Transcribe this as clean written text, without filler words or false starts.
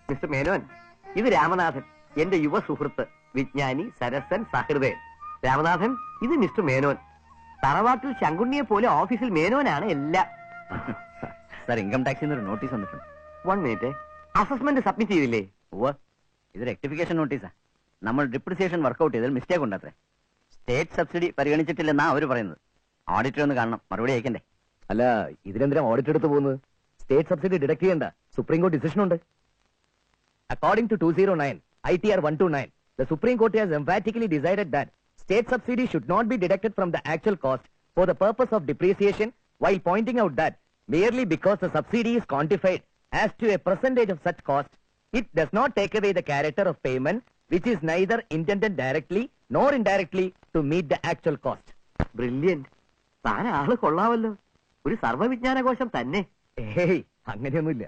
Mister Menon, ഇത് രാമനാഥൻ, എന്റെ യുവ സുഹൃത്ത്, വിജ്ഞാനി, സരസൻ, സഹൃദയൻ. രാമനാഥൻ, ഇത് മിസ്റ്റർ മേനോൻ. തറവാട്ടിൽ ശങ്കുണ്ണിയെ പോലെ ഓഫീസിൽ മേനോനാണ് എല്ലാം. സാർ, ഇൻകം ടാക്സിൽ ഒരു നോട്ടീസ് വന്നിട്ടുണ്ട്. 1 മിനിറ്റ്. അസസ്മെന്റ് സബ്മിറ്റ് ചെയ്തില്ലേ? ഇത് റെക്ടിഫിക്കേഷൻ നോട്ടീസാ. നമ്മൾ ഡിപ്രിസിയേഷൻ വർക്ക്ഔട്ട് ചെയ്താൽ മിസ്റ്റേക്ക് ഉണ്ടാത്രേ. സ്റ്റേറ്റ് സബ്സിഡി പരിഗണിച്ചിട്ടില്ലെന്നാ അവര് പറയുന്നത്. ഓഡിറ്റർ ഒന്ന് കാണണം, മറുപടി അയക്കണ്ടേ? അല്ല, ഇതിനെന്തിനാ ഓഡിറ്റ് എടുത്ത് പോകുന്നത്? സ്റ്റേറ്റ് സബ്സിഡി ഡിഡക്ട് ചെയ്യണ്ട, സുപ്രീം കോടതി ഡിസിഷൻ ഉണ്ട്. According to 209 ITR 129, the Supreme Court has emphatically decided that state subsidy should not be deducted from the actual cost for the purpose of depreciation, while pointing out that merely because the subsidy is quantified as to a percentage of such cost, it does not take away the character of payment, which is neither intended directly nor indirectly to meet the actual cost. Brilliant. താൻ ആള് കൊള്ളാമല്ലോ, ഒരു സർവ്വവിജ്ഞാനകോശം തന്നെ. ഏയ്, അങ്ങനെയൊന്നുമില്ല.